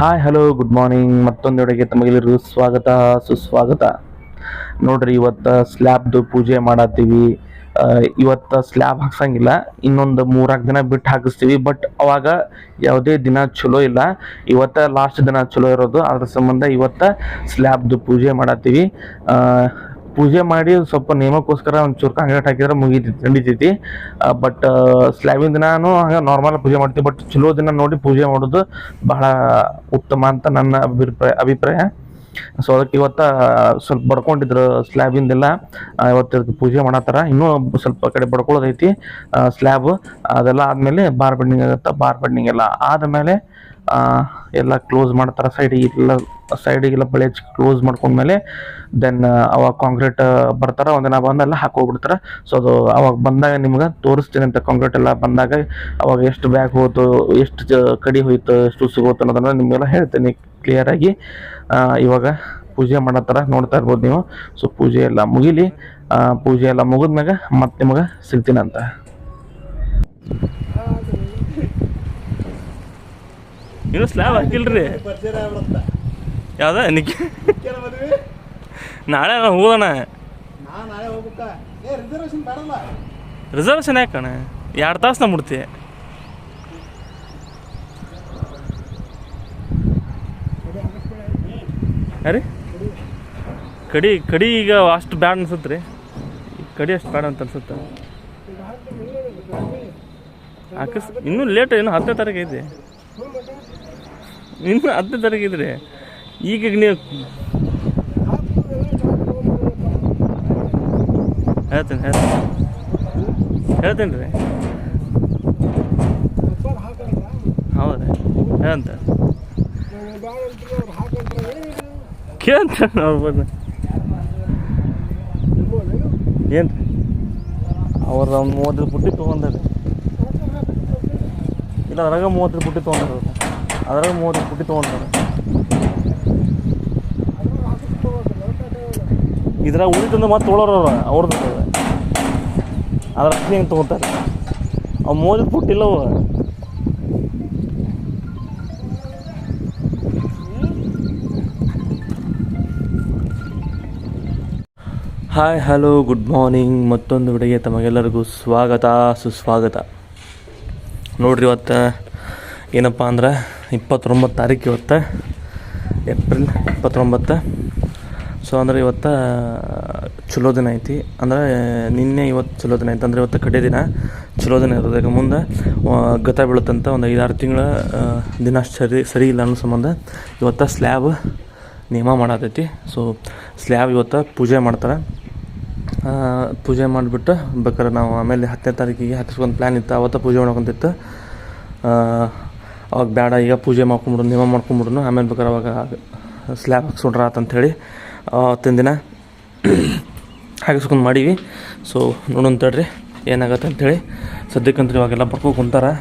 Hi hello good morning ಮತ್ತೊಂದು ವೇಳೆಗೆ ತಮಗೆಲ್ಲರಿಗೂ ಸ್ವಾಗತ ಸುಸ್ವಾಗತ. ನೋಡ್ರಿ ಇವತ್ತು ಸ್ಲ್ಯಾಬ್ದು ಪೂಜೆ ಮಾಡತ್ತೀವಿ. ಇವತ್ತು ಸ್ಲ್ಯಾಬ್ ಹಾಕ್ಸಂಗಿಲ್ಲ, ಇನ್ನೊಂದು 3-4 ದಿನ ಬಿಟ್ಟು ಹಾಕಿಸ್ತೀವಿ. ಬಟ್ ಅವಾಗ ಯಾವುದೇ ದಿನ ಚಲೋ ಇಲ್ಲ, ಇವತ್ತು ಲಾಸ್ಟ್ ದಿನ ಚಲೋ ಇರೋದು. ಅದ್ರ ಸಂಬಂಧ ಇವತ್ತು ಸ್ಲ್ಯಾಬ್ದು ಪೂಜೆ ಮಾಡತ್ತೀವಿ. ಪೂಜೆ ಮಾಡಿ ಸ್ವಲ್ಪ ನೇಮಕ್ಕೋಸ್ಕರ ಒಂಚೂರು ಕಾಂಕ್ರೀಟ್ ಹಾಕಿದ್ರೆ ನಡೀತೈತಿ. ಬಟ್ ಸ್ಲ್ಯಾಬಿನ ದಿನಾನು ಹಂಗೆ ನಾರ್ಮಲ್ ಪೂಜೆ ಮಾಡ್ತೀವಿ. ಬಟ್ ಚಲೋ ದಿನ ನೋಡಿ ಪೂಜೆ ಮಾಡೋದು ಬಹಳ ಉತ್ತಮ ಅಂತ ನನ್ನ ಅಭಿಪ್ರಾಯ. ಸೊ ಅದಕ್ಕೆ ಇವತ್ತು ಸ್ವಲ್ಪ ಬಡ್ಕೊಂಡಿದ್ರು ಸ್ಲ್ಯಾಬಿಂದೆಲ್ಲ. ಇವತ್ತು ಪೂಜೆ ಮಾಡತ್ತಾರ. ಇನ್ನೂ ಸ್ವಲ್ಪ ಕಡೆ ಬಡ್ಕೊಳ್ಳೋದೈತಿ ಸ್ಲ್ಯಾಬ್. ಅದೆಲ್ಲ ಆದಮೇಲೆ ಬಾರ್ ಬೆಂಡಿಂಗ್ ಆಗುತ್ತೆ. ಬಾರ್ ಬೆಂಡಿಂಗ್ ಎಲ್ಲ ಆದಮೇಲೆ ಎಲ್ಲ ಕ್ಲೋಸ್ ಮಾಡ್ತಾರೆ. ಸೈಡಿಗೆಲ್ಲ ಬಳೆ ಕ್ಲೋಸ್ ಮಾಡ್ಕೊಂಡ್ಮೇಲೆ ದೆನ್ ಅವಾಗ ಕಾಂಕ್ರೀಟ್ ಬರ್ತಾರೆ. ಒಂದಿನ ಬಂದೆಲ್ಲ ಹಾಕೋಗ್ಬಿಡ್ತಾರೆ. ಸೊ ಅದು ಅವಾಗ ಬಂದಾಗ ನಿಮ್ಗೆ ತೋರಿಸ್ತೀನಿ ಅಂತ. ಕಾಂಕ್ರೀಟ್ ಎಲ್ಲ ಬಂದಾಗ ಅವಾಗ ಎಷ್ಟು ಬ್ಯಾಗ್ ಹೋಯ್ತು, ಎಷ್ಟು ಕಡಿ ಹೋಯ್ತು, ಎಷ್ಟು ಸಿಗೋತು ಅನ್ನೋದನ್ನ ನಿಮಗೆಲ್ಲ ಹೇಳ್ತೀನಿ ಕ್ಲಿಯರಾಗಿ. ಇವಾಗ ಪೂಜೆ ಮಾಡತ್ತಾರ, ನೋಡ್ತಾ ಇರ್ಬೋದು ನೀವು. ಸೊ ಪೂಜೆ ಎಲ್ಲ ಮುಗಿಲಿ. ಪೂಜೆ ಎಲ್ಲ ಮುಗಿದ್ಮ್ಯಾಗ ಮತ್ತೆ ನಿಮಗೆ ಸಿಗ್ತೀನಂತ. ಇನ್ನು ಸ್ಲ್ಯಾಬ್ ಹಾಕಿಲ್ರಿ. ಯಾವ್ದ ನಾಳೆ ಹೋಗೋಣ. ರಿಸರ್ವೇಷನ್ ಯಾಕಣ? 2 ತಾಸು ನಾ ಮುಡ್ತಿ. ರೀ ಕಡಿ ಈಗ ಅಷ್ಟು ಬ್ಯಾಡ್ ಅನ್ಸುತ್ತೆ ರೀ. ಕಡಿ ಅಷ್ಟು ಬ್ಯಾಡ ಅಂತ ಅನ್ಸುತ್ತೆ. ಇನ್ನೂ ಲೇಟ್, ಇನ್ನೂ 10ನೇ ತಾರೀಕು ಐತಿ. ಇನ್ನೂ 10ನೇ ತಾರೀಕು ಐತ್ರಿ. ಈಗ ನೀವು ಹೇಳ್ತೀನಿ ರೀ. ಹೌದ್ರಿ ಹೇಳಂತ ಕೇಳ್ತಾನೆ ಅವ್ರು. ಏನು ರೀ ಅವ್ರು 30 ಪುಟ್ಟಿ ತೊಗೊಂಡ್ರಿ. ಇಲ್ಲ ಅದ್ರಾಗ 30 ಪುಟ್ಟಿ ತೊಗೊಂಡ್ರಿ. ಅದ್ರಾಗ 30 ಪುಟ್ಟಿ ತೊಗೊಂಡ್ರೆ ಇದ್ರಾಗ ಉಳಿತಂದ್ರೆ ಮತ್ತೆ ತೊಗೊಳೋರು ಅವ್ರದ್ದು. ಅದ್ರ ಹೆಂಗೆ ತೊಗೊತಾರೆ. ಅವು 30 ಪುಟ್ಟಿ ಇಲ್ಲವು. ಹಾಯ್ ಹಲೋ ಗುಡ್ ಮಾರ್ನಿಂಗ್ ಮತ್ತೊಂದು ವಿಡಿಯೋಗೆ ತಮಗೆಲ್ಲರಿಗೂ ಸ್ವಾಗತ ಸುಸ್ವಾಗತ. ನೋಡ್ರಿ ಇವತ್ತು ಏನಪ್ಪ ಅಂದ್ರೆ 29 ತಾರೀಕು. ಇವತ್ತು ಏಪ್ರಿಲ್ 29. ಸೊ ಅಂದರೆ ಇವತ್ತು ಚಲೋ ದಿನ ಐತಿ. ಅಂದರೆ ನಿನ್ನೆ ಇವತ್ತು ಚಲೋ ದಿನ ಐತೆ. ಅಂದರೆ ಇವತ್ತು ಕಡೆ ದಿನ ಚಲೋ ದಿನ ಇರೋದು. ಈಗ ಮುಂದೆ ಗತ ಬೀಳುತ್ತಂತ ಒಂದು 5-6 ತಿಂಗಳ ದಿನ ಸರಿ ಇಲ್ಲ ಅನ್ನೋ ಸಂಬಂಧ ಇವತ್ತು ಸ್ಲ್ಯಾಬ್ ನೇಮ ಮಾಡತೈತಿ. ಸೊ ಸ್ಲ್ಯಾಬ್ ಇವತ್ತು ಪೂಜೆ ಮಾಡ್ತಾರೆ. ಪೂಜೆ ಮಾಡಿಬಿಟ್ಟು ಬೇಕಾದ್ರೆ ನಾವು ಆಮೇಲೆ 10ನೇ ತಾರೀಕಿಗೆ ಹಾಕಿಸ್ಕೊಂಡು ಪ್ಲ್ಯಾನ್ ಇತ್ತು. ಅವತ್ತು ಪೂಜೆ ಮಾಡ್ಕೊಂತಿತ್ತು. ಅವಾಗ ಬೇಡ, ಈಗ ಪೂಜೆ ಮಾಡ್ಕೊಂಬಿಡು, ನೇಮ ಮಾಡ್ಕೊಂಬಿಡ್ನು, ಆಮೇಲೆ ಬೇಕಾದ್ರೆ ಅವಾಗ ಸ್ಲ್ಯಾಬ್ ಹಾಕ್ಸ್ಕೊಂಡ್ರ ಆತಂಥೇಳಿ ಅವತ್ತಿನ ದಿನ ಹಾಕಿಸ್ಕೊಂಡು ಮಾಡೀವಿ. ಸೊ ನೋಡೋಣ ತಡ್ರಿ ಏನಾಗತ್ತೆ ಅಂಥೇಳಿ. ಸದ್ಯಕ್ಕಂತ ಇವಾಗೆಲ್ಲ ಬರ್ಕೊ ಕುಂತಾರೆ.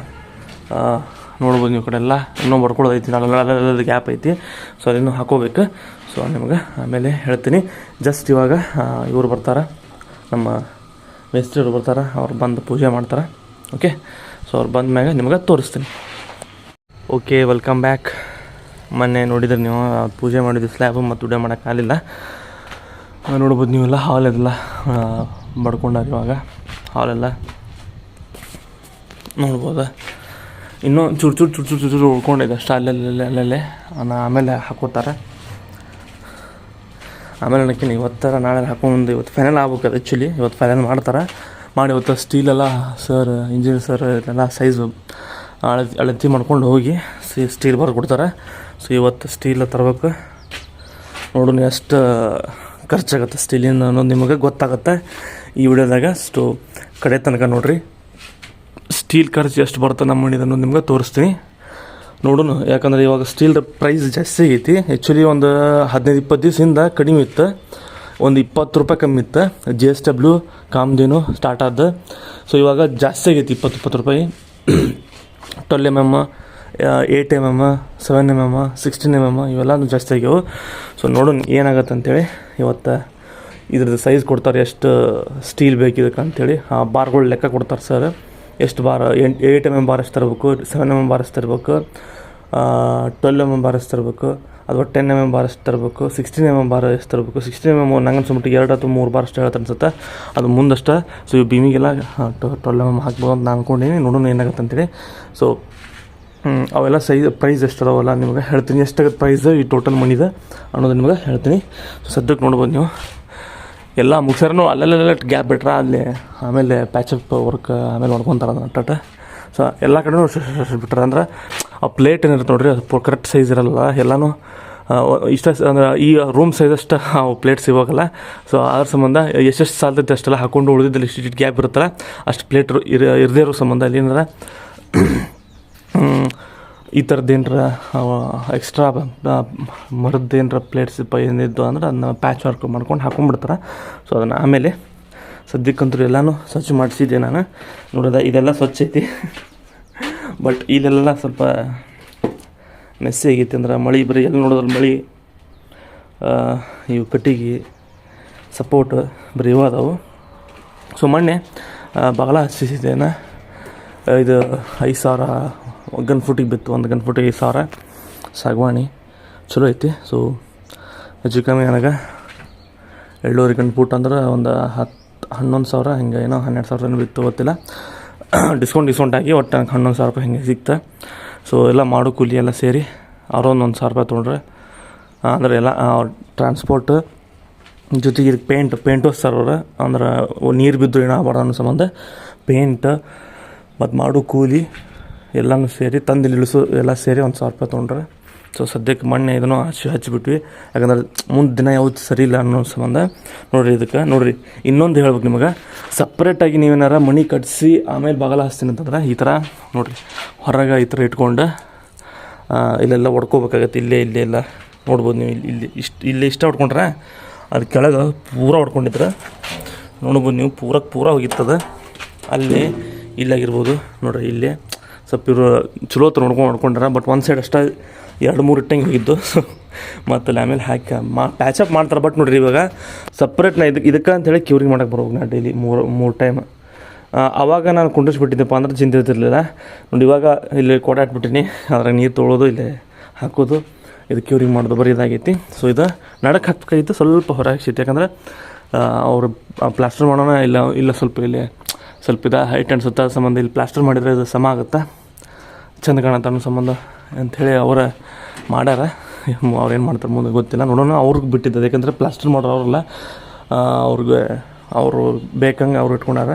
ನೋಡ್ಬೋದು ನೀವು ಕಡೆ ಎಲ್ಲ ಇನ್ನೂ ಬರ್ಕೊಳ್ಳೋದೈತಿ. ನಾಳೆಲ್ಲ ಗ್ಯಾಪ್ ಐತಿ. ಸೊ ಅದಿನ್ನೂ ಹಾಕೋಬೇಕು. ಸೊ ನಿಮ್ಗೆ ಆಮೇಲೆ ಹೇಳ್ತೀನಿ. ಜಸ್ಟ್ ಇವಾಗ ಇವ್ರು ಬರ್ತಾರೆ, ನಮ್ಮ ಮೇಸ್ತ್ರಿಯವರು ಬರ್ತಾರೆ. ಅವ್ರು ಬಂದು ಪೂಜೆ ಮಾಡ್ತಾರೆ. ಓಕೆ, ಸೊ ಅವ್ರು ಬಂದ ಮ್ಯಾಗ ನಿಮ್ಗೆ ತೋರಿಸ್ತೀನಿ. Okay, welcome back. ಮೊನ್ನೆ ನೋಡಿದ್ರೆ ನೀವು ಪೂಜೆ ಮಾಡಿದ್ದು ಸ್ಲ್ಯಾಬು ಮತ್ತು ವಿಡಿಯೋ ಮಾಡೋಕ್ಕಾಗಲಿಲ್ಲ. ನೋಡ್ಬೋದು ನೀವೆಲ್ಲ ಹಾಲೆಲ್ಲ ಬಡ್ಕೊಂಡಾರ. ಇವಾಗ ಹಾಲೆಲ್ಲ ನೋಡ್ಬೋದು. ಇನ್ನೂ ಚೂರು ಉಳ್ಕೊಂಡಿದೆ ಅಷ್ಟು ಅಲ್ಲೇ ಆಮೇಲೆ ಹಾಕೋತಾರೆ. ಆಮೇಲೆ ನನಗೆ ಇವತ್ತರ ನಾಳೆ ಹಾಕೊಂಡು ಇವತ್ತು ಫೈನಲ್ ಆಗ್ಬೇಕು. ಅದು ಆ್ಯಕ್ಚುಲಿ ಇವತ್ತು ಫೈನಲ್ ಮಾಡ್ತಾರೆ. ಮಾಡಿ ಇವತ್ತು ಸ್ಟೀಲೆಲ್ಲ ಸರ್, ಇಂಜಿನಿಯರ್ ಸರ್ ಎಲ್ಲ ಸೈಜು ಅಳತಿ ಮಾಡ್ಕೊಂಡು ಹೋಗಿ ಸ್ಟೀಲ್ ಬರ್ಕೊಡ್ತಾರೆ. ಸೊ ಇವತ್ತು ಸ್ಟೀಲ್ ತರಬೇಕು. ನೋಡೋಣ ಎಷ್ಟು ಖರ್ಚಾಗುತ್ತೆ ಸ್ಟೀಲಿನ ಅನ್ನೋದು ನಿಮಗೆ ಗೊತ್ತಾಗುತ್ತೆ ಈ ವಿಡಿಯೋದಾಗ. ಅಷ್ಟು ಕಡೆ ತನಕ ನೋಡಿರಿ. ಸ್ಟೀಲ್ ಖರ್ಚು ಎಷ್ಟು ಬರುತ್ತೆ ನಮ್ಮ ಮನೆದು ಅನ್ನೋದು ನಿಮ್ಗೆ ತೋರಿಸ್ತೀನಿ. ನೋಡೋಣ. ಯಾಕಂದರೆ ಇವಾಗ ಸ್ಟೀಲ್ ಪ್ರೈಸ್ ಜಾಸ್ತಿ ಆಗೈತಿ. ಆ್ಯಕ್ಚುಲಿ ಒಂದು 15-20 ದಿವಸದಿಂದ ಕಡಿಮೆ ಇತ್ತು. ಒಂದು 20 ರೂಪಾಯಿ ಕಮ್ಮಿ ಇತ್ತು. JSW ಕಾಮಧೇನು ಸ್ಟಾರ್ಟ್ ಆದ. ಸೊ ಇವಾಗ ಜಾಸ್ತಿ ಆಗೈತಿ, 20 ರೂಪಾಯಿ. 12 mm, 8 mm, 7 mm, 16 mm ಇವೆಲ್ಲನೂ ಜಾಸ್ತಿ ಆಗ್ಯಾವೆ. ಸೊ ನೋಡೋಣ ಏನಾಗತ್ತೆ ಅಂತೇಳಿ. ಇವತ್ತು ಇದ್ರದ್ದು ಸೈಜ್ ಕೊಡ್ತಾರೆ, ಎಷ್ಟು ಸ್ಟೀಲ್ ಬೇಕಿದಕ್ಕೆ ಅಂಥೇಳಿ. ಆ ಬಾರ್ಗಳು ಲೆಕ್ಕ ಕೊಡ್ತಾರೆ ಸರ್. ಎಷ್ಟು ಬಾರ್, 8 mm ಬಾರ್ ಎಷ್ಟು ತರಬೇಕು, 7 mm ಬಾರ್ ಎಷ್ಟು ತರಬೇಕು, 12 mm ಬಾರ್ ಎಷ್ಟು ತರಬೇಕು, ಅಥವಾ 10 mm ಬಾರ್ ಎಷ್ಟು ತರಬೇಕು, 16 mm ಬಾರ್ ಎಷ್ಟು ತರಬೇಕು. 16 mm ನಂಗೆ ಅನ್ಸ್ಬಿಟ್ಟು 2 ಅಥವಾ 3 ಬಾರ್ ಅಷ್ಟು ಹೇಳ್ತಾರೆ ಅನ್ಸುತ್ತೆ, ಅದು ಮುಂದಷ್ಟು. ಸೊ ಈ ಬೀಮಿಗೆಲ್ಲ 12 mm ಹಾಕ್ಬೋದು ಅಂತ ನಾನು ಅಂದ್ಕೊಂಡೀನಿ, ನೋಡೋಣ ಏನಾಗುತ್ತೆ ಅಂತೇಳಿ. ಸೊ ಅವೆಲ್ಲ ಪ್ರೈಸ್ ಎಷ್ಟು ಅದಾವಲ್ಲ ನಿಮಗೆ ಹೇಳ್ತೀನಿ, ಎಷ್ಟಾಗುತ್ತೆ ಪ್ರೈಸ್ ಈ ಟೋಟಲ್ ಮನಿದು ಅನ್ನೋದು ನಿಮಗೆ ಹೇಳ್ತೀನಿ. ಸೊ ಸದ್ಯಕ್ಕೆ ನೋಡ್ಬೋದು ನೀವು ಎಲ್ಲ ಮುಗಿಸಾರನು ಅಲ್ಲೆಲ್ಲ ಗ್ಯಾಪ್ ಬಿಟ್ರೆ ಅಲ್ಲಿ ಆಮೇಲೆ ಪ್ಯಾಚಪ್ ವರ್ಕ್ ಆಮೇಲೆ ಮಾಡ್ಕೊತಾರೆ ಅದನ್ನು ಅಟ್ಟ. ಸೊ ಎಲ್ಲ ಕಡೆನೂ ಬಿಟ್ರೆ ಅಂದ್ರೆ ಆ ಪ್ಲೇಟ್ ಏನಿರುತ್ತೆ ನೋಡಿರಿ, ಅದು ಕರೆಕ್ಟ್ ಸೈಜ್ ಇರಲ್ಲ. ಎಲ್ಲನೂ ಇಷ್ಟ ಅಂದ್ರೆ ಈ ರೂಮ್ ಸೈಜಷ್ಟು ಆ ಪ್ಲೇಟ್ಸ್ ಇವಾಗಲ್ಲ. ಸೊ ಅದ್ರ ಸಂಬಂಧ ಎಷ್ಟೆಷ್ಟು ಸಾಲ್ತೈತೆ ಅಷ್ಟೆಲ್ಲ ಹಾಕ್ಕೊಂಡು ಉಳಿದಿದ್ದಲ್ಲಿ ಇಷ್ಟು ಗ್ಯಾಪ್ ಇರುತ್ತಲ್ಲ ಅಷ್ಟು ಪ್ಲೇಟ್ ಇರದೇ ಇರೋ ಸಂಬಂಧ ಅಲ್ಲಿ ಏನಾರ ಈ ಥರದ್ದು ಏನರ ಎಕ್ಸ್ಟ್ರಾ ಮರದ್ದು ಏನರ ಪ್ಲೇಟ್ಸ್ ಏನಿದ್ದು ಅಂದ್ರೆ ಅದನ್ನ ಪ್ಯಾಚ್ ವರ್ಕ್ ಮಾಡ್ಕೊಂಡು ಹಾಕೊಂಡ್ಬಿಡ್ತಾರೆ. ಸೊ ಅದನ್ನು ಆಮೇಲೆ ಸದ್ಯಕ್ಕಂತೂ ಎಲ್ಲನೂ ಸ್ವಚ್ಛ ಮಾಡಿಸಿದ್ದೆ ನಾನು. ನೋಡಿದ ಇದೆಲ್ಲ ಸ್ವಚ್ಛ ಐತಿ, ಬಟ್ ಇದೆಲ್ಲ ಸ್ವಲ್ಪ ಮೆಸ್ಸಿ ಆಗೈತಿ. ಅಂದ್ರೆ ಮಳೆ ಬರೀ ಎಲ್ಲಿ ನೋಡೋದ್ರಲ್ಲಿ ಮಳೆ, ಇವು ಕಟ್ಟಿಗೆ ಸಪೋರ್ಟ್ ಬರೀ ಇವು ಅದಾವು. ಸೊ ಮೊನ್ನೆ ಬಗಲ ಹಚ್ಚಿಸಿದ್ದೇನೆ, ಇದು 5,000 ಗನ್ ಫುಟಿಗೆ ಬಿತ್ತು. ಒಂದು ಗನ್ ಫುಟಿಗೆ 5,000 ಸಾಗವಾಣಿ ಚಲೋ ಐತಿ. ಸೊ ಹೆಚ್ಚು ಕಮ್ಮಿ ನನಗೆ 7 ಗನ್ ಫುಟ್ ಅಂದ್ರೆ ಒಂದು 11,000 ಹಿಂಗೆ ಏನೋ 12,000 ಬಿತ್ತು ಗೊತ್ತಿಲ್ಲ. ಡಿಸ್ಕೌಂಟ್ ಆಗಿ ಒಟ್ಟು ನನಗೆ 11,000 ರೂಪಾಯಿ ಹಿಂಗೆ ಸಿಕ್ತು. ಸೊ ಎಲ್ಲ ಮಾಡೋ ಕೂಲಿ ಎಲ್ಲ ಸೇರಿ ಅರೌಂಡ್ 1,000 ರೂಪಾಯಿ ತೊಗೊಂಡ್ರೆ, ಅಂದರೆ ಎಲ್ಲ ಟ್ರಾನ್ಸ್ಪೋರ್ಟ್ ಜೊತೆಗೆ ಇದಕ್ಕೆ ಪೇಂಟು ಸರ್ವರ ಅಂದ್ರೆ ನೀರು ಬಿದ್ದು ಏನಾಗಬಾರ್ದು ಅನ್ನೋ ಸಂಬಂಧ ಪೇಂಟ್ ಮತ್ತು ಮಾಡೋ ಕೂಲಿ ಎಲ್ಲನೂ ಸೇರಿ ತಂದು ಇಳಿಸು ಎಲ್ಲ ಸೇರಿ 1,000 ರೂಪಾಯಿ ತೊಗೊಂಡ್ರೆ. ಸೊ ಸದ್ಯಕ್ಕೆ ಮೊನ್ನೆ ಇದನ್ನು ಹಚ್ಚಿಬಿಟ್ವಿ, ಯಾಕಂದ್ರೆ ಮುಂದೆ ದಿನ ಯಾವ್ದು ಸರಿ ಇಲ್ಲ ಅನ್ನೋ ಸಂಬಂಧ. ನೋಡಿರಿ ಇದಕ್ಕೆ ನೋಡಿರಿ ಇನ್ನೊಂದು ಹೇಳ್ಬೇಕು ನಿಮಗೆ, ಸಪ್ರೇಟಾಗಿ ನೀವೇನಾರ ಮಣಿ ಕಟ್ಟಿಸಿ ಆಮೇಲೆ ಬಾಗಲ ಹಚ್ತೀನಿ ಅಂತಂದ್ರೆ ಈ ಥರ ನೋಡಿರಿ ಹೊರಗೆ ಈ ಥರ ಇಟ್ಕೊಂಡು ಇಲ್ಲೆಲ್ಲ ಹೊಡ್ಕೋಬೇಕಾಗತ್ತೆ. ಇಲ್ಲೇ ಎಲ್ಲ ನೋಡ್ಬೋದು ನೀವು, ಇಲ್ಲಿ ಇಷ್ಟ ಹೊಡ್ಕೊಂಡ್ರೆ ಅದು ಕೆಳಗೆ ಪೂರ ಹೊಡ್ಕೊಂಡಿದ್ರೆ ನೋಡ್ಬೋದು ನೀವು, ಪೂರ ಹೋಗಿರ್ತದೆ. ಅಲ್ಲಿ ಇಲ್ಲಾಗಿರ್ಬೋದು ನೋಡಿರಿ, ಇಲ್ಲೇ ಸ್ವಲ್ಪ ಇವರು ಚಲೋ ಹತ್ರ ನೋಡ್ಕೊಂಡ್ರೆ, ಬಟ್ ಒಂದು ಸೈಡ್ ಅಷ್ಟೇ 2-3 ಇಟ್ಟಂಗೆ ಹೋಗಿದ್ದು. ಮತ್ತು ಅಲ್ಲಿ ಆಮೇಲೆ ಹಾಕಿ ಪ್ಯಾಚಪ್ ಮಾಡ್ತಾರೆ. ಬಟ್ ನೋಡಿರಿ ಇವಾಗ ಸಪ್ರೇಟ್ ನಾ ಇದಕ್ಕೆ ಅಂತೇಳಿ ಕ್ಯೂರಿಂಗ್ ಮಾಡೋಕೆ ಬರ್ಬೇಕು ನಾ ಡೈಲಿ 3 ಟೈಮ್. ಆವಾಗ ನಾನು ಕುಂಡಿಸ್ಬಿಟ್ಟಿದ್ದೆಪ್ಪ ಅಂದ್ರೆ ಚಿಂತಿರ್ತಿರ್ಲಿಲ್ಲ. ನೋಡಿ ಇವಾಗ ಇಲ್ಲಿ ಕೊಡಾಟ್ಬಿಟ್ಟಿನಿ, ಅದ್ರಾಗ ನೀರು ತೊಳೋದು ಇಲ್ಲೇ ಹಾಕೋದು, ಇದು ಕ್ಯೂರಿಂಗ್ ಮಾಡೋದು ಬರೀ ಇದಾಗೈತಿ. ಸೊ ಇದು ನಡಕ್ಕೆ ಹಾಕ್ಬೇಕಾಗಿತ್ತು, ಸ್ವಲ್ಪ ಹೊರಗೆ ಸಿಟ್ಟು, ಯಾಕಂದ್ರೆ ಅವರು ಪ್ಲಾಸ್ಟರ್ ಮಾಡೋಣ ಇಲ್ಲ ಸ್ವಲ್ಪ ಹೈಟ್ ಅನ್ಸುತ್ತೆ ಸಂಬಂಧ. ಇಲ್ಲಿ ಪ್ಲಾಸ್ಟರ್ ಮಾಡಿದರೆ ಇದು ಸಮ ಆಗುತ್ತೆ, ಚೆಂದ ಕಾಣುತ್ತೆ ಅನ್ನೋ ಸಂಬಂಧ ಅಂಥೇಳಿ ಅವರ ಮಾಡ್ಯಾರ. ಅವ್ರು ಏನು ಮಾಡ್ತಾರೆ ಮುಂದೆ ಗೊತ್ತಿಲ್ಲ, ನೋಡೋಣ. ಅವ್ರಿಗೆ ಬಿಟ್ಟಿದ್ದು, ಯಾಕಂದರೆ ಪ್ಲಾಸ್ಟರ್ ಮಾಡೋರು ಅವರಲ್ಲ, ಅವರು ಬೇಕಂಗೆ ಅವ್ರು ಇಟ್ಕೊಂಡಾರ.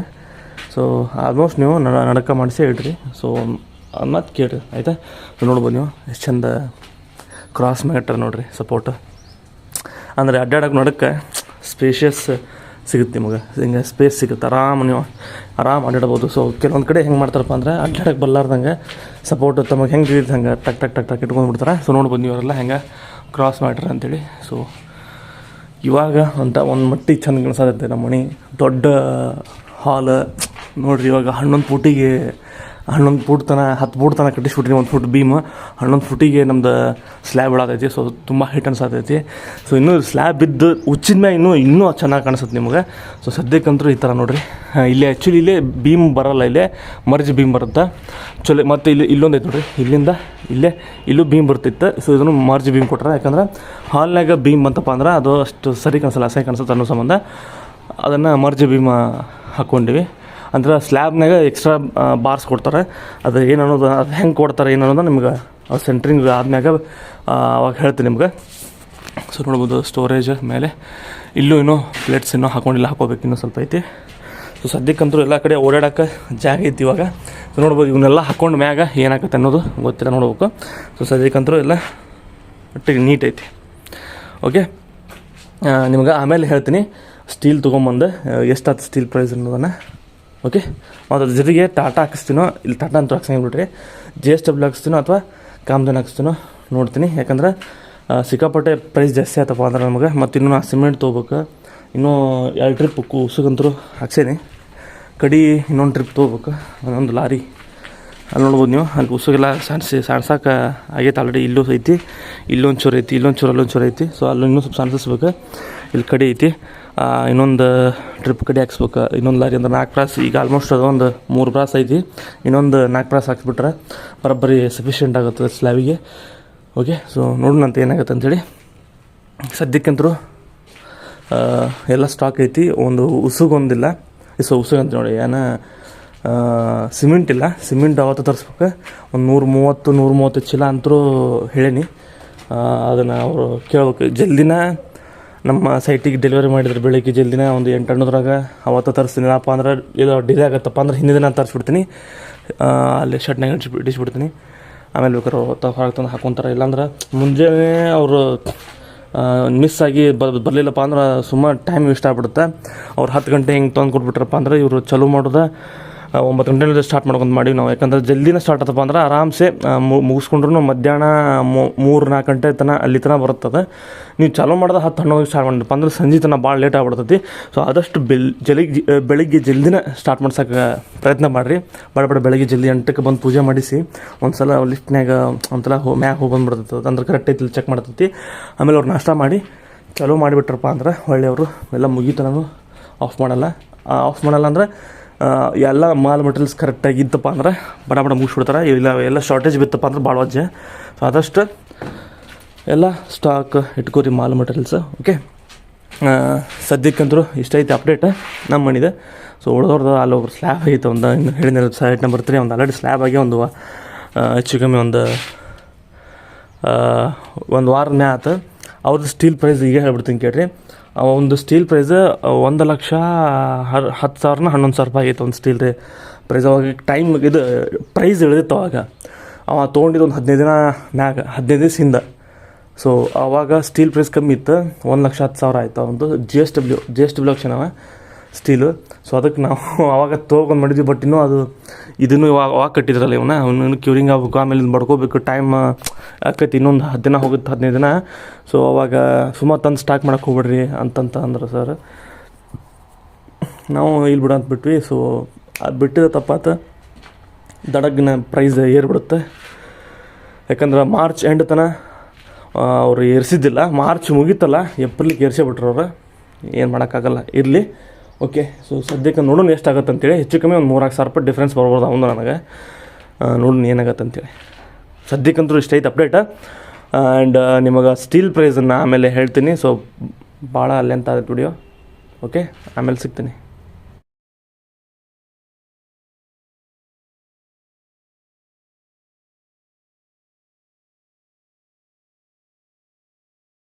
ಸೊ ಆಲ್ಮೋಸ್ಟ್ ನೀವು ನಡಕ ಮಾಡಿಸಿ ಇಡ್ರಿ. ಸೊ ಮತ್ತು ಕೇಳ್ರಿ ಆಯಿತಾ. ನೋಡ್ಬೋದು ನೀವು ಎಷ್ಟು ಚಂದ ಕ್ರಾಸ್ ಮ್ಯಾಟ್ರ್ ನೋಡಿರಿ ಸಪೋರ್ಟ್, ಅಂದರೆ ಅಡ್ಡಾಡಕ್ಕೆ ನಡಕ್ಕೆ ಸ್ಪೇಷಿಯಸ್ ಸಿಗುತ್ತೆ ನಿಮಗೆ, ಹಿಂಗೆ ಸ್ಪೇಸ್ ಸಿಗುತ್ತೆ, ನೀವು ಆರಾಮ್ ಅಡ್ಡಾಡ್ಬೋದು. ಸೊ ಕೆಲವೊಂದು ಕಡೆ ಹೆಂಗೆ ಮಾಡ್ತಾರಪ್ಪ ಅಂದರೆ ಅಡ್ಡಾಡಕ್ಕೆ ಬಲ್ಲಾರ್ದಂಗೆ ಸಪೋರ್ಟ್ ತಮಗೆ ಹೆಂಗೆ ತಿಳಿದು ಹಂಗೆ ಟಕ್ ಇಟ್ಕೊಂಡ್ಬಿಡ್ತಾರೆ. ಸೊ ನೋಡ್ಬೋದು ನೀವರೆಲ್ಲ ಹೆಂಗೆ ಕ್ರಾಸ್ ಮ್ಯಾಟ್ರ್ ಅಂತೇಳಿ. ಸೊ ಇವಾಗ ಒಂದು ಮಟ್ಟಿಗೆ ಚಂದ ಕಾಣಿಸತ್ತೆ ನಮ್ಮ ಮನೆ, ದೊಡ್ಡ ಹಾಲ್ ನೋಡಿರಿ. ಇವಾಗ 11 ಫೂಟಿಗೆ 11 ಫೂಟ್ ತನಕ 10 ಫೂಟ್ ತನಕ ಕಟ್ಟಿಸ್ಬಿಟ್ರಿ, 1 ಫುಟ್ ಬೀಮ್ 11 ಫೂಟಿಗೆ ನಮ್ದು ಸ್ಲ್ಯಾಬ್ ಇಳತೈತಿ. ಸೊ ತುಂಬ ಹೈಟ್ ಅನ್ಸತೈತಿ. ಸೊ ಇನ್ನೂ ಸ್ಲ್ಯಾಬ್ ಬಿದ್ದು ಉಚ್ಚಿದ ಮ್ಯಾಗ ಇನ್ನೂ ಚೆನ್ನಾಗಿ ಕಾಣಿಸುತ್ತೆ ನಿಮಗೆ. ಸೊ ಸದ್ಯಕ್ಕಂತೂ ಈ ಥರ ನೋಡಿರಿ. ಇಲ್ಲೇ ಆ್ಯಕ್ಚುಲಿ ಇಲ್ಲೇ ಬೀಮ್ ಬರೋಲ್ಲ, ಇಲ್ಲೇ ಮರ್ಜ್ ಬೀಮ್ ಬರುತ್ತೆ ಚಲೋ. ಮತ್ತು ಇಲ್ಲೊಂದು ಐತೆ ನೋಡಿರಿ, ಇಲ್ಲಿಂದ ಇಲ್ಲೂ ಬೀಮ್ ಬರ್ತಿತ್ತು. ಸೊ ಇದನ್ನು ಮರ್ಜ್ ಬೀಮ್ ಕೊಟ್ರೆ, ಯಾಕಂದ್ರೆ ಹಾಲ್ನಾಗ ಬೀಮ್ ಬಂತಪ್ಪ ಅಂದ್ರೆ ಅದು ಅಷ್ಟು ಸರಿ ಕಾಣಿಸಲ್ಲ, ಅಸಹ್ಯ ಕಾಣಿಸುತ್ತೆ ಅನ್ನೋ ಸಂಬಂಧ ಅದನ್ನು ಮರ್ಜ್ ಬೀಮ್ ಹಾಕ್ಕೊಂಡಿವಿ. ಅಂದ್ರೆ ಸ್ಲ್ಯಾಬ್ನಾಗ ಎಕ್ಸ್ಟ್ರಾ ಬಾರ್ಸ್ ಕೊಡ್ತಾರೆ. ಅದು ಏನು ಅನ್ನೋದು, ಅದು ಹೆಂಗೆ ಕೊಡ್ತಾರೆ ಏನು ಅನ್ನೋದು ನಿಮ್ಗೆ ಸೆಂಟ್ರಿಂಗ್ ಆದ್ಮ್ಯಾಗ ಅವಾಗ ಹೇಳ್ತೀನಿ ನಿಮ್ಗೆ. ಸೊ ನೋಡ್ಬೋದು ಸ್ಟೋರೇಜ್ ಮೇಲೆ ಇಲ್ಲೂ ಇನ್ನೂ ಪ್ಲೇಟ್ಸ್ ಇನ್ನೂ ಹಾಕ್ಕೋಬೇಕು, ಇನ್ನೂ ಸ್ವಲ್ಪ ಐತಿ. ಸೊ ಸದ್ಯಕ್ಕಂತೂ ಎಲ್ಲ ಕಡೆ ಓಡಾಡೋಕೆ ಜಾಗ ಐತಿ ಇವಾಗ. ಸೊ ನೋಡ್ಬೋದು ಇವನ್ನೆಲ್ಲ ಹಾಕ್ಕೊಂಡು ಮ್ಯಾಗ ಏನಾಗುತ್ತೆ ಅನ್ನೋದು ಗೊತ್ತಿಲ್ಲ, ನೋಡ್ಬೇಕು. ಸೊ ಸದ್ಯಕ್ಕಂತೂ ಎಲ್ಲ ಒಟ್ಟಿಗೆ ನೀಟ್ ಐತಿ. ಓಕೆ, ನಿಮ್ಗೆ ಆಮೇಲೆ ಹೇಳ್ತೀನಿ ಸ್ಟೀಲ್ ತೊಗೊಂಬಂದು ಎಷ್ಟಾಯ್ತು ಸ್ಟೀಲ್ ಪ್ರೈಸ್ ಅನ್ನೋದನ್ನು. ಓಕೆ, ಮತ್ತು ಅದ್ರ ಜೊತೆಗೆ ಟಾಟಾ ಹಾಕಿಸ್ತೀನೋ, ಇಲ್ಲಿ ಟಾಟಾ ಅಂತೂ ಹಾಕ್ಸಂಗಿಬಿಟ್ರಿ, JSW ಹಾಕಿಸ್ತೀನೋ ಅಥವಾ ಕಾಮ್ದನ್ ಹಾಕಿಸ್ತೀನೋ ನೋಡ್ತೀನಿ. ಯಾಕಂದ್ರೆ ಸಿಕ್ಕಾಪಟ್ಟೆ ಪ್ರೈಸ್ ಜಾಸ್ತಿ ಆಯ್ತಪ್ಪ ಅಂದ್ರೆ ನಮಗೆ. ಮತ್ತು ಇನ್ನೂ ಸಿಮೆಂಟ್ ತೊಗೋಬೇಕು, ಇನ್ನೂ 2 ಟ್ರಿಪ್ ಉಸುಗಂತರೂ ಹಾಕ್ಸೇನಿ, ಕಡಿ ಇನ್ನೊಂದು ಟ್ರಿಪ್ ತೊಗೋಬೇಕು, ಒಂದು ಲಾರಿ. ಅಲ್ಲಿ ನೋಡ್ಬೋದು ನೀವು, ಅಲ್ಲಿ ಉಸುಗೆಲ್ಲ ಸಾಣ್ಸಕ್ಕೆ ಆಗೈತೆ ಆಲ್ರೆಡಿ. ಇಲ್ಲೂ ಐತಿ, ಇಲ್ಲೊಂದು ಚೂರು ಐತಿ, ಅಲ್ಲೊಂದು ಚೂರು ಐತಿ. ಸೊ ಅಲ್ಲಿ ಇನ್ನೂ ಸ್ವಲ್ಪ ಸಾಣಿಸ್ಬೇಕು. ಇಲ್ಲಿ ಕಡಿ ಐತಿ, ಇನ್ನೊಂದು ಟ್ರಿಪ್ ಕಡೆ ಹಾಕ್ಸ್ಬೇಕು, ಇನ್ನೊಂದು ಲಾರಿ ಅಂದ್ರೆ 4 ಬ್ರಾಸ್. ಈಗ ಆಲ್ಮೋಸ್ಟ್ ಅದೊಂದು 3 ಬ್ರಾಸ್ ಐತಿ, ಇನ್ನೊಂದು 4 ಬ್ರಾಸ್ ಹಾಕ್ಸ್ಬಿಟ್ರೆ ಬರೋಬ್ಬರಿ ಸಫಿಷಿಯೆಂಟ್ ಆಗುತ್ತೆ ಸ್ಲ್ಯಾಬಿಗೆ. ಓಕೆ, ಸೊ ನೋಡೋಣಂತ ಏನಾಗುತ್ತೆ ಅಂಥೇಳಿ. ಸದ್ಯಕ್ಕಂತರೂ ಎಲ್ಲ ಸ್ಟಾಕ್ ಐತಿ. ಒಂದು ಉಸುಗೊಂದಿಲ್ಲ, ಉಸುಗು ಅಂತ ನೋಡಿ ಸಿಮೆಂಟ್ ಇಲ್ಲ. ಸಿಮೆಂಟ್ ಅವತ್ತು ತರಿಸ್ಬೇಕು. ಒಂದು 130 ಚೀಲ ಅಂತರೂ ಹೇಳೀನಿ. ಅದನ್ನು ಅವರು ಕೇಳ್ಬೇಕು. ಜಲ್ದಿನ ನಮ್ಮ ಸೈಟಿಗೆ ಡೆಲಿವರಿ ಮಾಡಿದ್ರೆ ಬೆಳಿಗ್ಗೆ ಜಲ್ದಿನ ಒಂದು 8-10 ಅವತ್ತು ತರಿಸ್ತೀನಿಲ್ಲಪ್ಪ ಅಂದ್ರೆ, ಇದು ಡಿಲೇ ಆಗುತ್ತಪ್ಪ ಅಂದ್ರೆ ಹಿಂದಿನ ದಿನ ತರಿಸ್ಬಿಡ್ತೀನಿ. ಅಲ್ಲಿ ಶರ್ಟ್ನಾಗ ಇಡಿಸ್ಬಿಡ್ತೀನಿ. ಆಮೇಲೆ ಬೇಕಾದ್ರೆ ಹೊರಗೆ ತಂದು ಹಾಕೊತಾರೆ. ಇಲ್ಲಾಂದ್ರೆ ಮುಂಜಾನೆ ಅವರು ಮಿಸ್ ಆಗಿ ಬರಲಿಲ್ಲಪ್ಪ ಅಂದ್ರೆ ಸುಮಾರು ಟೈಮ್ ವೇಸ್ಟ್ ಆಗ್ಬಿಡುತ್ತೆ. ಅವ್ರು 10 ಗಂಟೆ ಹಿಂಗೆ ತಂದು ಕೊಟ್ಬಿಟ್ರಪ್ಪ ಅಂದ್ರೆ ಇವರು ಚಲೋ ಮಾಡೋದು 9 ಗಂಟೆಯಿಂದ ಸ್ಟಾರ್ಟ್ ಮಾಡ್ಕೊಂಡು ಮಾಡೀವಿ ನಾವು. ಯಾಕಂದ್ರೆ ಜಲ್ದಿನ ಸ್ಟಾರ್ಟ್ ಆತಪ್ಪ ಅಂದ್ರೆ ಆರಾಮ್ಸೆ ಮುಗಿಸ್ಕೊಂಡ್ರು ಮಧ್ಯಾಹ್ನ 3-4 ಗಂಟೆ ತನಕ ಅಲ್ಲಿ ತನಕ ಬರುತ್ತದೆ. ನೀವು ಚಾಲೂ ಮಾಡಿದ 10-11 ಸ್ಟಾರ್ಟ್ ಮಾಡಿದಪ್ಪ ಅಂದ್ರೆ ಸಂಜೆ ತನಕ ಭಾಳ ಲೇಟ್ ಆಗ್ಬಿಡ್ತೈತಿ. ಸೊ ಆದಷ್ಟು ಬೆಳಿಗ್ಗೆ ಜಲ್ದಿನ ಸ್ಟಾರ್ಟ್ ಮಾಡ್ಸೋಕೆ ಪ್ರಯತ್ನ ಮಾಡಿರಿ. ಬೆಳಗ್ಗೆ ಜಲ್ದಿ 8ಕ್ಕೆ ಬಂದು ಪೂಜೆ ಮಾಡಿಸಿ ಒಂದು ಸಲ ಲಿಫ್ಟ್ನಾಗ ಒಂಥರ ಮ್ಯಾಗ ಹೋಗಿ ಬಂದುಬಿಡ್ತೈತೆ. ಅಂದ್ರೆ ಕರೆಕ್ಟ್ ಐತಿ ಚೆಕ್ ಮಾಡ್ತೈತಿ. ಆಮೇಲೆ ಅವ್ರು ನಾಷ್ಟ ಮಾಡಿ ಚಾಲೂ ಮಾಡಿಬಿಟ್ರಪ್ಪ ಅಂದ್ರೆ ಒಳ್ಳೆಯವರು ಎಲ್ಲ ಮುಗೀತನೂ ಆಫ್ ಮಾಡಲ್ಲ ಅಂದ್ರೆ ಎಲ್ಲ ಮಾಲ್ ಮೆಟೀರಿಯಲ್ಸ್ ಕರೆಕ್ಟಾಗಿ ಇತ್ತಪ್ಪ ಅಂದ್ರೆ ಬಡ ಮುಗಿಸ್ಬಿಡ್ತಾರೆ. ಇಲ್ಲ ಎಲ್ಲ ಶಾರ್ಟೇಜ್ ಬಿತ್ತಪ್ಪ ಅಂದ್ರೆ ಭಾಳ ವಜ್ಜೆ. ಸೊ ಆದಷ್ಟು ಎಲ್ಲ ಸ್ಟಾಕ್ ಇಟ್ಕೋರಿ ಮಾಲ್ ಮೆಟೀರಿಯಲ್ಸ್. ಓಕೆ, ಸದ್ಯಕ್ಕಂತರೂ ಇಷ್ಟೈತೆ ಅಪ್ಡೇಟ್ ನಮ್ಮ ಮನಿದೆ. ಸೊ ಉಳಿದವ್ರದ್ದು ಅಲ್ಲಿ ಒಬ್ರು ಸ್ಲ್ಯಾಬ್ ಐತೆ, ಒಂದು ಇನ್ನು ಹೇಳಿದ ಸೈಟ್ ನಂಬರ್ 3 ಒಂದು ಆಲ್ರೆಡಿ ಸ್ಲ್ಯಾಬ್ ಆಗಿ ಒಂದು ಹೆಚ್ಚು ಕಮ್ಮಿ ಒಂದು ವಾರ ಮ್ಯಾ ಆಯ್ತು. ಅವ್ರದ್ದು ಸ್ಟೀಲ್ ಪ್ರೈಸ್ ಈಗ ಹೇಳ್ಬಿಡ್ತೀನಿ ಕೇಳ್ರಿ. ಒಂದು ಸ್ಟೀಲ್ ಪ್ರೈಸ್ 1,10,000 11,000 ಆಗೈತೆ ಒಂದು ಸ್ಟೀಲ್ ಪ್ರೈಸ್. ಅವಾಗ ಟೈಮ್ ಇದು ಪ್ರೈಸ್ ಇಳಿದಿತ್ತು. ಅವಾಗ ಅವ ತೊಗೊಂಡಿದ್ದು ಒಂದು 15 ದಿನ ಮ್ಯಾಗ, 15 ದಿವಸ ಹಿಂದೆ. ಸೊ ಆವಾಗ ಸ್ಟೀಲ್ ಪ್ರೈಸ್ ಕಮ್ಮಿ ಇತ್ತು, 1,10,000 ಆಯಿತು. ಒಂದು ಜಿ ಎಸ್ ಡಬ್ಲ್ಯೂ ಆಕ್ಷನ್ ಅವ ಸ್ಟೀಲು. ಸೊ ಅದಕ್ಕೆ ನಾವು ಆವಾಗ ತೊಗೊಂಡು ಮಾಡಿದ್ವಿ. ಬಟ್ ಇನ್ನೂ ಇದನ್ನು ಅವಾಗ ಕಟ್ಟಿದ್ರಲ್ಲ ಅವನು ಕ್ಯೂರಿಂಗ್ ಆಗ್ಬೇಕು, ಆಮೇಲೆ ಇದು ಬಡ್ಕೋಬೇಕು, ಟೈಮ್ ಆಕೈತಿ. ಇನ್ನೊಂದು 10 ದಿನ ಹೋಗುತ್ತೆ, 15 ದಿನ. ಸೊ ಅವಾಗ ಸುಮಾರು ತಂದು ಸ್ಟಾಕ್ ಮಾಡೋಕೆ ಹೋಗ್ಬೇಡ್ರಿ ಅಂತಂದ್ರೆ ಸರ್ ನಾವು ಇಲ್ಲಿ ಬಿಡೋ ಅಂತ ಬಿಟ್ವಿ. ಸೊ ಅದು ಬಿಟ್ಟಿದ್ದು ತಪ್ಪಾತ, ದಡಗ್ನ ಪ್ರೈಸ್ ಏರ್ಬಿಡುತ್ತೆ. ಯಾಕಂದ್ರೆ ಮಾರ್ಚ್ ಎಂಡ್ ತನಕ ಅವ್ರು ಏರಿಸಿದ್ದಿಲ್ಲ. ಮಾರ್ಚ್ ಮುಗೀತಲ್ಲ, ಏಪ್ರಿಲ್ಗೆ ಏರ್ಸೇ ಬಿಟ್ರು ಅವ್ರು. ಏನು ಮಾಡೋಕ್ಕಾಗಲ್ಲ, ಇರಲಿ. ಓಕೆ, ಸೊ ಸದ್ಯಕ್ಕೆ ನೋಡೋಣ ಎಷ್ಟಾಗತ್ತೆ ಅಂತೇಳಿ. ಹೆಚ್ಚು ಕಮ್ಮಿ ಒಂದು 3,000 ರೂಪಾಯಿ ಡಿಫ್ರೆನ್ಸ್ ಬರ್ಬೋದು ಅವನು ನನಗೆ. ನೋಡೋಣ ಏನಾಗತ್ತೆ ಅಂತೇಳಿ. ಸದ್ಯಕ್ಕಂತೂ ಇಷ್ಟೈತೆ ಅಪ್ಡೇಟ್. ಆ್ಯಂಡ್ ನಿಮಗೆ ಸ್ಟೀಲ್ ಪ್ರೈಸನ್ನು ಆಮೇಲೆ ಹೇಳ್ತೀನಿ. ಸೊ ಭಾಳ ಲೆಂತ್ ಆಗುತ್ತೆ ವಿಡಿಯೋ. ಓಕೆ, ಆಮೇಲೆ ಸಿಗ್ತೀನಿ.